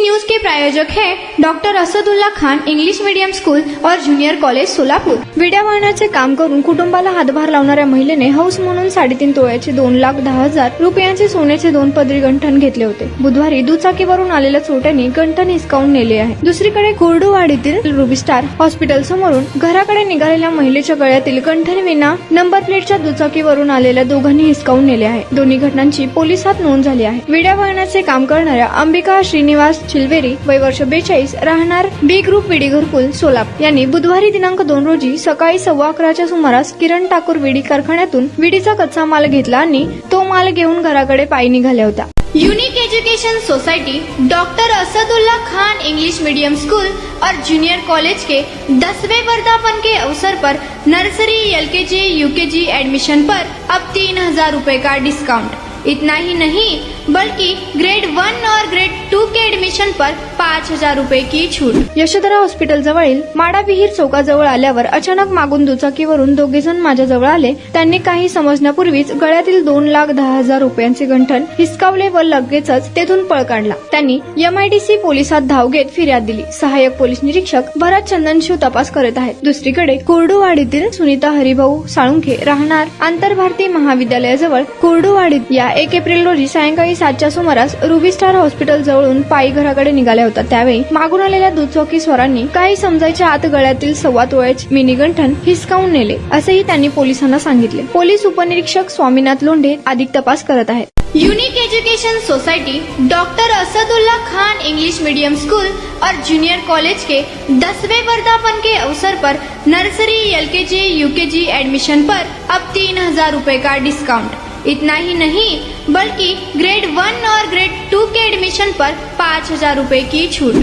News के प्रायोजक हैं doctor Asadullah Khan English medium school और जूनियर कॉलेज सोलापूर। विड्या वळणाचे काम करून कुटुंबाला हातभार लावणाऱ्या महिलेने हौस म्हणून 3.5 तोळ्याचे 2,10,000 रुपयांचे सोन्याचे 2 पदरी गंठण घेतले होते। बुधवारी दुचाकीवरून आलेल्या चोरट्यांनी गंठण हिसकावून नेले आहे। दुसरीकडे कोरडूवाडीतील रुबी स्टार हॉस्पिटल समोरून घराकडे निघालेल्या महिलेच्या गळ्यातील गंठण विना नंबर प्लेटच्या दुचाकीवरून आलेल्या दोघांनी हिसकावून नेले आहे। दोन्ही घटनांची पोलिसात नोंद झाली आहे। विड्या वळणाचे काम करणाऱ्या अंबिका श्रीनिवास चिलवेरी वय वर्ष 42 राहणार बी ग्रुप विडी घरकुल सोलापूर यांनी बुधवारी दिनांक 2 रोजी सकाळी 11:15च्या सुमारास किरण ठाकूर विडी कारखान्यातून विडीचा कच्चा माल घेतला आणि तो माल घेऊन घराकडे पायी निघाल्या होत्या। Unique education society doctor Asadullah Khan English medium school और जूनियर कॉलेज के 10वें वर्धापन के अवसर पर नर्सरी LKG UKG एडमिशन पर अब 3,000 रुपए का डिस्काउंट। इतना ही नहीं बल्कि ग्रेड 1 और ग्रेड 2 के एडमिशन पर 5,000 रुपए की छूट। यशोधरा हॉस्पिटल जवळील माडाविहीर चौकाजवळ आल्यावर अचानक मागून दुचाकीवरून दोघेजण माझ्याजवळ आले। त्यांनी काही समजण्यापूर्वीच गळ्यातील 2,10,000 रुपयांचे गंठण हिसकावले व लगेचच तेथून पळ काढला। त्यांनी MIDC पोलिसात धाव घेत फिर्याद दिली। सहाय्यक पोलीस निरीक्षक भरत चंदनशिव तपास करत आहेत। दुसरीकडे कोरडूवाडीतील सुनीता हरिभाऊ साळुंखे राहणार आंतरभारती महाविद्यालयाजवळ कोरडूवाडीत या 1 एप्रिल रोजी सायंकाळी 7च्या सुमारास रुबी स्टार हॉस्पिटल जवळून पायी घराकडे निघाल्या होत्या। त्यावेळी मागून आलेल्या दुचाकी स्वारांनी काही समजायच्या आत गळ्यातील 1.25 तोळ्याचे मिनी गंठण हिसकावून नेले असेही त्यांनी पोलिसांना सांगितले। पोलीस उपनिरीक्षक स्वामीनाथ लोंढे अधिक तपास करत आहेत। Unique education society doctor Asadullah Khan English medium school और जूनियर कॉलेज के 10वें वर्धापन के अवसर पर नर्सरी LKG UKG एडमिशन पर अब 3,000 रुपए का डिस्काउंट। इतना ही नहीं बल्कि ग्रेड 1 और ग्रेड 2 के एडमिशन पर 5,000 रुपए की छूट।